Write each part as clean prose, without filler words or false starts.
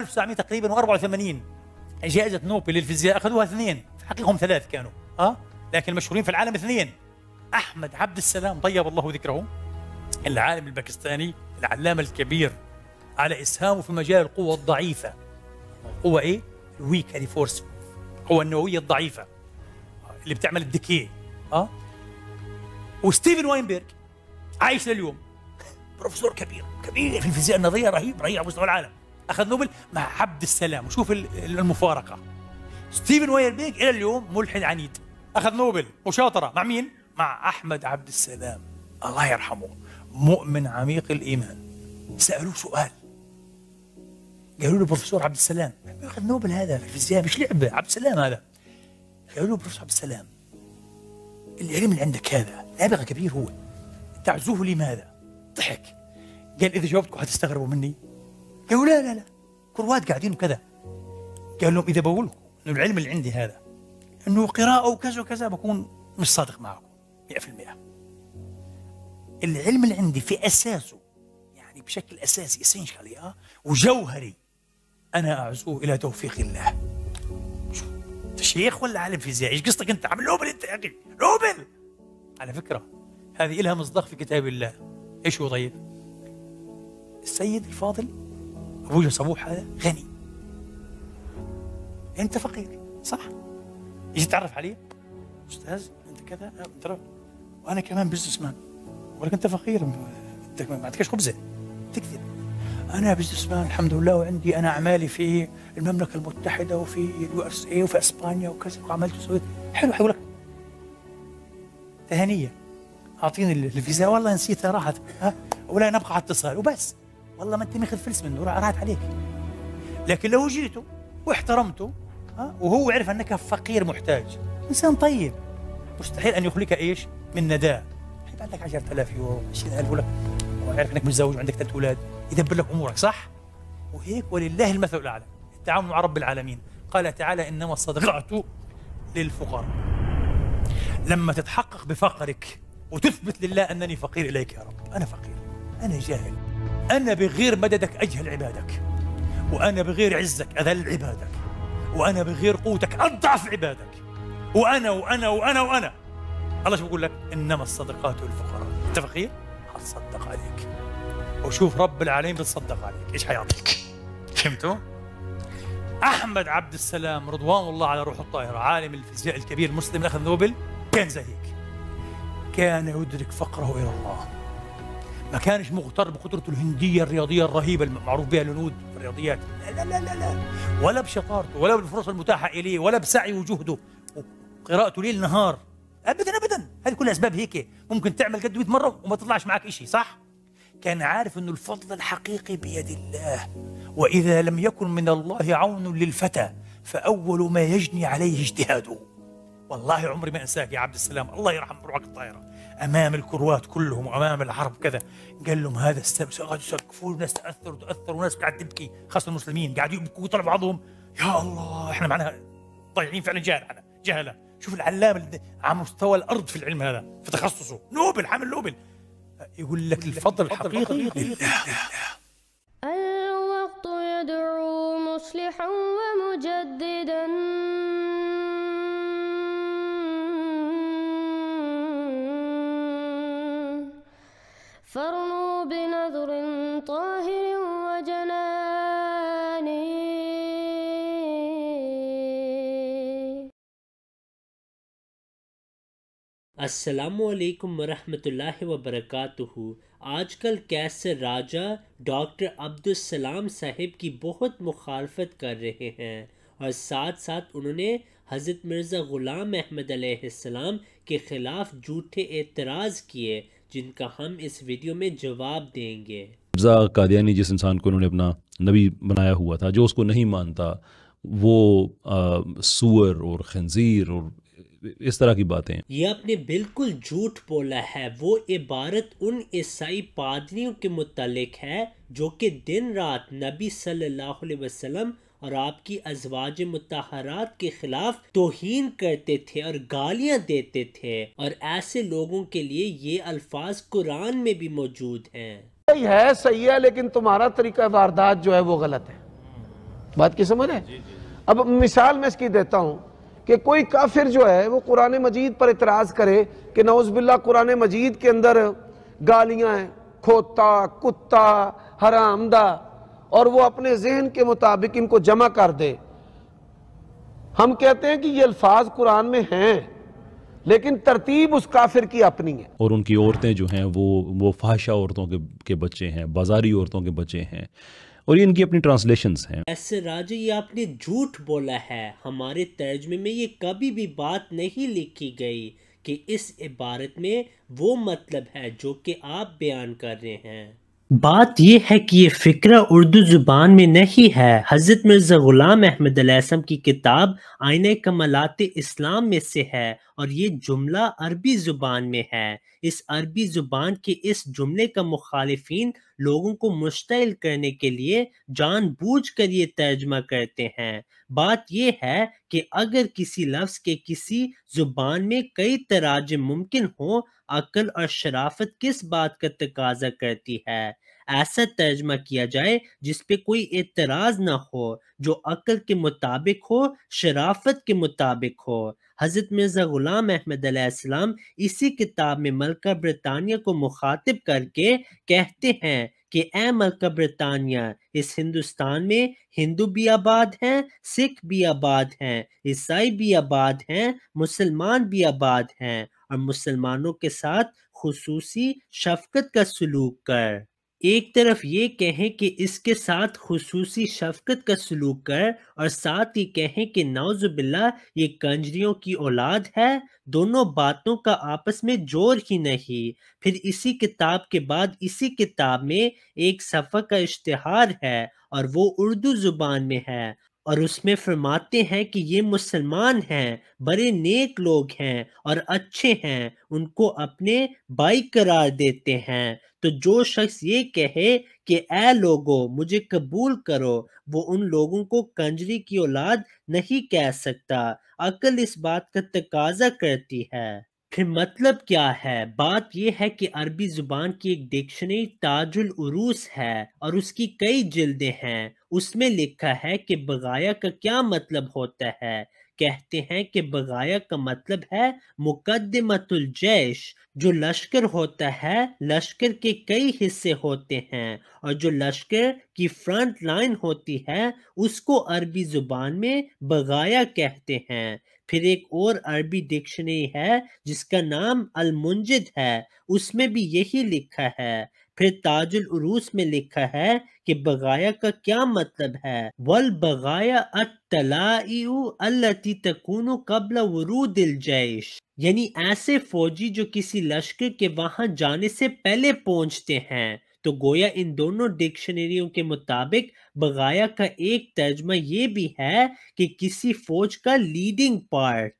1900 تقريبا و84 جائزة نوبل للفيزياء أخذوها 2، في الحقيقة هم 3 كانوا لكن المشهورين في العالم 2. أحمد عبد السلام طيب الله ذكره، العالم الباكستاني العلامة الكبير، على إسهامه في مجال القوة الضعيفة. القوة إيه؟ الويك هذه فورس، القوة النووية الضعيفة اللي بتعمل الدكيه. وستيفن واينبرغ عايش لليوم، بروفيسور كبير كبير في الفيزياء النظرية، رهيب رهيب على مستوى العالم، أخذ نوبل مع عبد السلام. وشوف المفارقة، ستيفن واينبرغ إلى اليوم ملحد عنيد، أخذ نوبل مشاطرة مع مين؟ مع أحمد عبد السلام الله يرحمه، مؤمن عميق الإيمان. سألوه سؤال، قالوا له بروفيسور عبد السلام ياخذ نوبل هذا في الفيزياء مش لعبة، عبد السلام هذا. قالوا له بروفيسور عبد السلام العلم اللي عندك هذا نابغة كبير، هو تعزوه لماذا؟ ضحك قال إذا جاوبتكم هتستغربوا مني. قالوا لا لا لا كروات قاعدين وكذا. قال لهم إذا بقول لكم إنه العلم اللي عندي هذا إنه قراءة وكذا وكذا بكون مش صادق معكم 100%. العلم اللي عندي في أساسه يعني بشكل أساسي اسينشالي وجوهري أنا أعزوه إلى توفيق الله. شو أنت شيخ ولا عالم فيزياء؟ إيش قصتك أنت؟ عامل نوبل أنت يا أخي، نوبل. على فكرة هذه إلها مصداق في كتاب الله. إيش هو طيب؟ السيد الفاضل أبوجه صبوح هذا غني، أنت فقير صح؟ يجي تعرف عليه أستاذ أنت كذا أنت، وأنا كمان بزنس مان، ولكن أنت فقير أنت ما عندكش خبزة، تكذب. أنا بزنس مان الحمد لله، وعندي أنا أعمالي في المملكة المتحدة وفي USA وفي إسبانيا وكذا وعملت وسويت. حلو حيقول لك تهنية، أعطيني الفيزا، والله نسيتها راحت ولا نبقى على اتصال وبس، والله ما أنت ماخذ فلس منه راحت عليك. لكن لو جيته واحترمته وهو عرف أنك فقير محتاج، إنسان طيب، مستحيل أن يخليك إيش من نداء. يبقى لك 10,000 يورو 20,000 لك، وعارف أنك متزوج وعندك 3 أولاد، يدبر لك أمورك صح؟ وهيك ولله المثل الأعلى التعامل مع رب العالمين. قال تعالى إنما الصدقات للفقراء. لما تتحقق بفقرك وتثبت لله أنني فقير إليك يا رب، أنا فقير، أنا جاهل، أنا بغير مددك أجهل عبادك، وأنا بغير عزك أذل عبادك، وأنا بغير قوتك أضعف عبادك، وأنا وأنا وأنا وأنا. الله شو بقول لك؟ إنما الصدقات للفقراء. أنت فقير؟ هتصدق عليك، وشوف رب العالمين بتصدق عليك إيش حيعطيك. فهمتوا؟ أحمد عبد السلام رضوان الله على روح الطاهرة، عالم الفيزياء الكبير المسلم اللي أخذ نوبل، كان زي هيك، كان يدرك فقره إلى الله، ما كانش مغتر بقدرته الهندية الرياضية الرهيبة المعروف بها الهنود في الرياضيات، لا لا لا لا، ولا بشطارته ولا بالفرص المتاحة إليه ولا بسعي وجهده وقراءته ليل نهار، أبدا أبدا. هذه كل أسباب هيك ممكن تعمل قد 100 مرة وما تطلعش معك إشي، صح؟ كان عارف أنه الفضل الحقيقي بيد الله، وإذا لم يكن من الله عون للفتى فأول ما يجني عليه اجتهاده. والله عمري ما انساك يا عبد السلام، الله يرحم روحك الطايره، امام الكروات كلهم وامام العرب كذا، قال لهم هذا السبب، قعدوا يسقفوا، وناس تاثروا وناس قاعد تبكي، خاصه المسلمين قاعدوا يبكوا ويطلعوا بعضهم، يا الله احنا معناها ضايعين فعلا، جهله. شوف العلام اللي على مستوى الارض في العلم هذا في تخصصه، نوبل، حامل نوبل، يقول لك الفضل الحقيقي لله. الوقت يدعو مصلحا ومجددا، فارنوا بنظر طاهر وجنان. السلام علیکم ورحمۃ اللہ وبرکاتہ۔ آج کل کیسر راجہ ڈاکٹر عبدالسلام صاحب کی بہت مخالفت کر رہے ہیں، اور ساتھ ساتھ انہوں نے حضرت مرزا غلام احمد علیہ السلام کے خلاف جھوٹے اعتراض کیے، جن کا ہم اس ویڈیو میں جواب دیں گے۔ مرزا قادیانی جس انسان کو انہوں نے اپنا نبی بنایا ہوا تھا، جو اس کو نہیں مانتا وہ سور اور خنزیر اور اس طرح کی باتیں، یہ آپ نے بالکل جھوٹ بولا ہے۔ وہ عبارت ان عیسائی پادریوں کے متعلق ہے جو کہ دن رات نبی صلی اللہ علیہ وسلم اور آپ کی ازواج مطہرات کے خلاف توہین کرتے تھے اور گالیاں دیتے تھے، اور ایسے لوگوں کے لیے یہ الفاظ قرآن میں بھی موجود ہیں۔ صحیح ہے لیکن تمہارا طریقہ واردات جو ہے وہ غلط ہے۔ بات کی سمجھ ہے؟ اب مثال میں اس کی دیتا ہوں کہ کوئی کافر جو ہے وہ قرآن مجید پر اعتراض کرے کہ نعوذ باللہ قرآن مجید کے اندر گالیاں ہیں، کھوتا، کتا، حرامدہ، اور وہ اپنے ذہن کے مطابق ان کو جمع کر دے۔ ہم کہتے ہیں کہ یہ الفاظ قرآن میں ہیں لیکن ترتیب اس کافر کی اپنی ہے، اور ان کی عورتیں جو ہیں وہ فحشہ عورتوں کے بچے ہیں، بازاری عورتوں کے بچے ہیں، اور یہ ان کی اپنی ٹرانسلیشنز ہیں۔ ایسے راجہ یہ آپ نے جھوٹ بولا ہے، ہمارے ترجمے میں یہ کبھی بھی بات نہیں لکھی گئی کہ اس عبارت میں وہ مطلب ہے جو کہ آپ بیان کر رہے ہیں۔ بات یہ ہے کہ یہ فکرہ اردو زبان میں نہیں ہے، حضرت مرزا غلام احمد علیہ السلام کی کتاب آئینہ کمالات اسلام میں سے ہے، اور یہ جملہ عربی زبان میں ہے۔ اس عربی زبان کے اس جملے کا مخالفین لوگوں کو مشتعل کرنے کے لیے جان بوجھ کر یہ ترجمہ کرتے ہیں۔ بات یہ ہے کہ اگر کسی لفظ کے کسی زبان میں کئی تراجم ممکن ہوں، عقل اور شرافت کس بات کا تقاضا کرتی ہے؟ ایسا ترجمہ کیا جائے جس پہ کوئی اعتراض نہ ہو، جو عقل کے مطابق ہو، شرافت کے مطابق ہو۔ حضرت مرزا غلام احمد علیہ السلام اسی کتاب میں ملکہ برطانیہ کو مخاطب کر کے کہتے ہیں کہ اے ملکہ برطانیہ، اس ہندوستان میں ہندو بھی آباد ہیں، سکھ بھی آباد ہیں، عیسائی بھی آباد ہیں، مسلمان بھی آباد ہیں، اور مسلمانوں کے ساتھ خصوصی شفقت کا سلوک کر۔ ایک طرف یہ کہیں کہ اس کے ساتھ خصوصی شفقت کا سلوک کر، اور ساتھ ہی کہیں کہ نعوذ باللہ یہ کنجریوں کی اولاد ہے، دونوں باتوں کا آپس میں جوڑ ہی نہیں۔ پھر اسی کتاب کے بعد اسی کتاب میں ایک صفحہ کا اشتہار ہے، اور وہ اردو زبان میں ہے، اور اس میں فرماتے ہیں کہ یہ مسلمان ہیں، بڑے نیک لوگ ہیں اور اچھے ہیں، ان کو اپنے بھائی قرار دیتے ہیں۔ تو جو شخص یہ کہے کہ اے لوگوں مجھے قبول کرو، وہ ان لوگوں کو کنجری کی اولاد نہیں کہہ سکتا۔ عقل اس بات کا تقاضا کرتی ہے۔ پھر مطلب کیا ہے؟ بات یہ ہے کہ عربی زبان کی ایک ڈکشنری تاج العروس ہے، اور اس کی کئی جلدیں ہیں۔ اس میں لکھا ہے کہ بغایا کا کیا مطلب ہوتا ہے۔ کہتے ہیں کہ بغایا کا مطلب ہے مقدمۃ الجیش۔ جو لشکر ہوتا ہے، لشکر کے کئی حصے ہوتے ہیں، اور جو لشکر کی فرنٹ لائن ہوتی ہے اس کو عربی زبان میں بغایا کہتے ہیں۔ پھر ایک اور عربی ڈکشنری ہے جس کا نام المنجد ہے، اس میں بھی یہی لکھا ہے۔ پھر تاج العروس میں لکھا ہے کہ بغایا کا کیا مطلب ہے، والبغایا الطلائع التي تكون قبل ورود الجيش، یعنی ایسے فوجی جو کسی لشکر کے وہاں جانے سے پہلے پہنچتے ہیں۔ تو گویا ان دونوں ڈکشنریوں کے مطابق بغایا کا ایک ترجمہ یہ بھی ہے کہ کسی فوج کا لیڈنگ پارٹ۔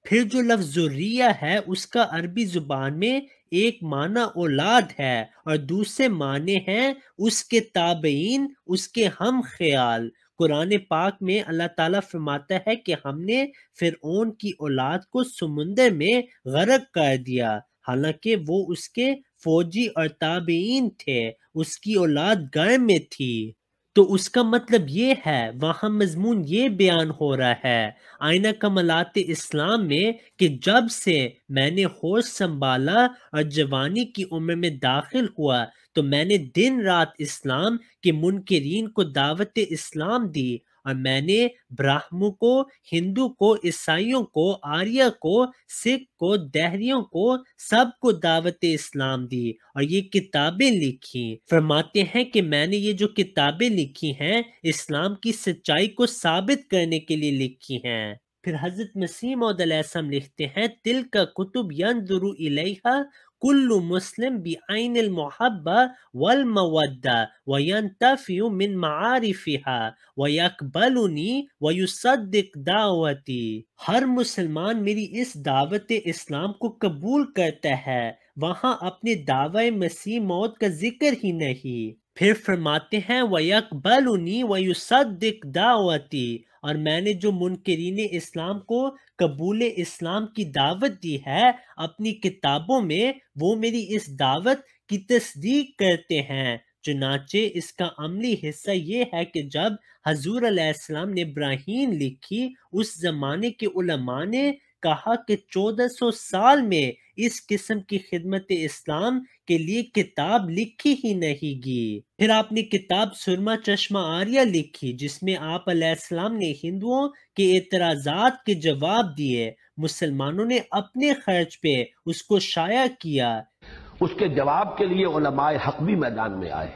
پھر جو لفظ ذریہ ہے اس کا عربی زبان میں ایک معنی اولاد ہے اور دوسرے معنی ہیں اس کے تابعین، اس کے ہم خیال۔ قرآن پاک میں اللہ تعالیٰ فرماتا ہے کہ ہم نے فرعون کی اولاد کو سمندر میں غرق کر دیا، حالانکہ وہ اس کے فوجی اور تابعین تھے، اس کی اولاد گھر میں تھی۔ تو اس کا مطلب یہ ہے، وہاں مضمون یہ بیان ہو رہا ہے آئینہ کمالات اسلام میں کہ جب سے میں نے ہوش سنبھالا اور جوانی کی عمر میں داخل ہوا تو میں نے دن رات اسلام کے منکرین کو دعوت اسلام دی، اور میں نے براہموں کو، ہندو کو، عیسائیوں کو، آریہ کو، سکھ کو، دہریوں کو، سب کو دعوت اسلام دی اور یہ کتابیں لکھی۔ فرماتے ہیں کہ میں نے یہ جو کتابیں لکھی ہیں اسلام کی سچائی کو ثابت کرنے کے لیے لکھی ہیں۔ پھر حضرت مسیح موعود علیہ السلام لکھتے ہیں تلک کتب ینظر الیہا کل مسلم بعین المحبہ والمودہ وینتفع من معارفها ویقبلنی ویصدق دعوتی۔ ہر مسلمان میری اس دعوت اسلام کو قبول کرتا ہے، وہاں اپنے دعوی مسیح موت کا ذکر ہی نہیں۔ پھر فرماتے ہیں وَيَقْبَلُنِي وَيُصَدِّقْ دَعْوَتِي، اور میں نے جو منکرین اسلام کو قبول اسلام کی دعوت دی ہے اپنی کتابوں میں، وہ میری اس دعوت کی تصدیق کرتے ہیں۔ چنانچہ اس کا عملی حصہ یہ ہے کہ جب حضور علیہ السلام نے براہین لکھی، اس زمانے کے علماء نے کہا کہ 1400 سال میں اس قسم کی خدمت اسلام کے لیے کتاب لکھی ہی نہیں گی۔ پھر آپ نے کتاب سرما چشمہ آریہ لکھی جس میں آپ علیہ السلام نے ہندوؤں کے اعتراضات کے جواب دیے، مسلمانوں نے اپنے خرچ پہ اس کو شائع کیا۔ اس کے جواب کے لیے علماء حق بھی میدان میں آئے،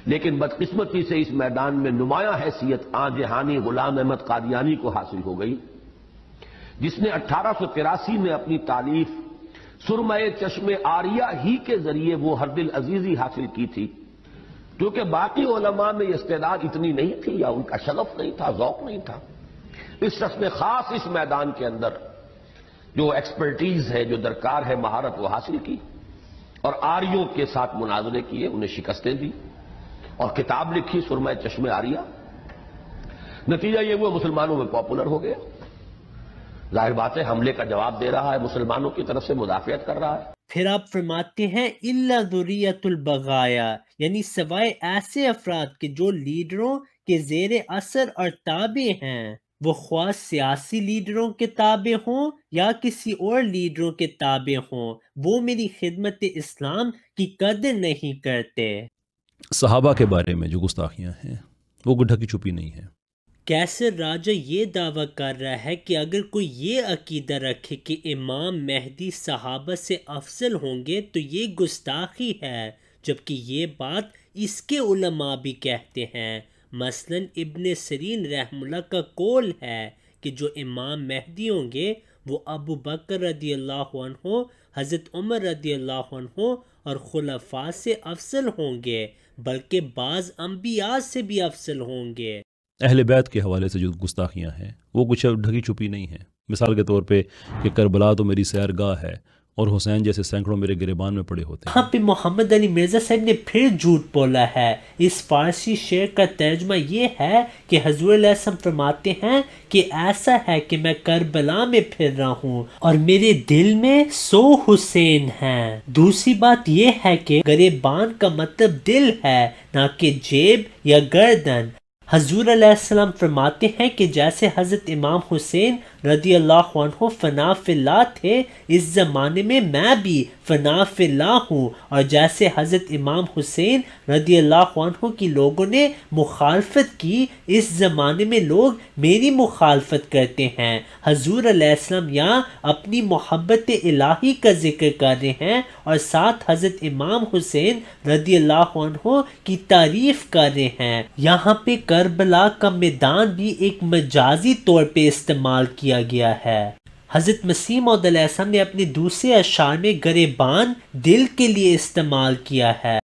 لیکن بدقسمتی سے اس میدان میں نمایاں حیثیت آن جہانی غلام احمد قادیانی کو حاصل ہو گئی، جس نے 1883 میں اپنی تالیف سرمہ چشم آریہ ہی کے ذریعے وہ حرد العزیزی حاصل کی تھی، کیونکہ باقی علماء میں یہ استعداد اتنی نہیں تھی یا ان کا شغف نہیں تھا، ذوق نہیں تھا۔ اس شخص نے خاص اس میدان کے اندر جو ایکسپرٹیز ہے، جو درکار ہے، مہارت وہ حاصل کی اور آریوں کے ساتھ مناظرے کیے، انہیں شکستیں دی اور کتاب لکھی سرمہ چشم آریہ۔ نتیجہ یہ وہ مسلمانوں میں پاپولر ہو گیا۔ ظاہر بات ہے حملے کا جواب دے رہا ہے، مسلمانوں کی طرف سے مدافعت کر رہا ہے۔ پھر آپ فرماتے ہیں الا ذریۃ البغایا، یعنی سوائے ایسے افراد کے جو لیڈروں کے زیر اثر اور تابع ہیں، وہ خواہ سیاسی لیڈروں کے تابع ہوں یا کسی اور لیڈروں کے تابع ہوں، وہ میری خدمت اسلام کی قدر نہیں کرتے۔ صحابہ کے بارے میں جو گستاخیاں ہیں وہ ڈھکی چھپی نہیں ہیں۔ کیسر راجہ یہ دعویٰ کر رہا ہے کہ اگر کوئی یہ عقیدہ رکھے کہ امام مہدی صحابہ سے افضل ہوں گے تو یہ گستاخی ہے، جبکہ یہ بات اس کے علماء بھی کہتے ہیں۔ مثلا ابن سیرین رحمہ اللہ کا قول ہے کہ جو امام مہدی ہوں گے وہ ابو بکر رضی اللہ عنہ، حضرت عمر رضی اللہ عنہ اور خلفاء سے افضل ہوں گے، بلکہ بعض انبیاء سے بھی افضل ہوں گے۔ اہل بیت کے حوالے سے جو گستاخیاں ہیں وہ کچھ ڈھکی چھپی نہیں ہیں۔ مثال کے طور پہ کہ کربلا تو میری سیرگاہ ہے اور حسین جیسے سینکڑوں میرے گریبان میں پڑے ہوتے ہیں۔ یہاں پہ محمد علی مرزا صاحب نے پھر جھوٹ بولا ہے۔ اس فارسی شعر کا ترجمہ یہ ہے کہ حضور علیہ السلام فرماتے ہیں کہ ایسا ہے کہ میں کربلا میں پھر رہا ہوں اور میرے دل میں 100 حسین ہیں۔ دوسری بات یہ ہے کہ گریبان کا مطلب دل ہے، نہ کہ جیب یا گردن۔ حضور علیہ السلام فرماتے ہیں کہ جیسے حضرت امام حسین رضی اللہ عنہ فنا فی اللہ تھے، اس زمانے میں میں بھی فنا فی اللہ ہوں، اور جیسے حضرت امام حسین رضی اللہ عنہ کی لوگوں نے مخالفت کی، اس زمانے میں لوگ میری مخالفت کرتے ہیں۔ حضور علیہ السلام یہاں اپنی محبت الہی کا ذکر کر رہے ہیں اور ساتھ حضرت امام حسین رضی اللہ عنہ کی تعریف کر رہے ہیں۔ یہاں پہ کربلا کا میدان بھی ایک مجازی طور پہ استعمال کیا گیا ہے۔ حضرت مسیح موعود علیہ السلام نے اپنے دوسرے اشعار میں گریبان دل کے لیے استعمال کیا ہے۔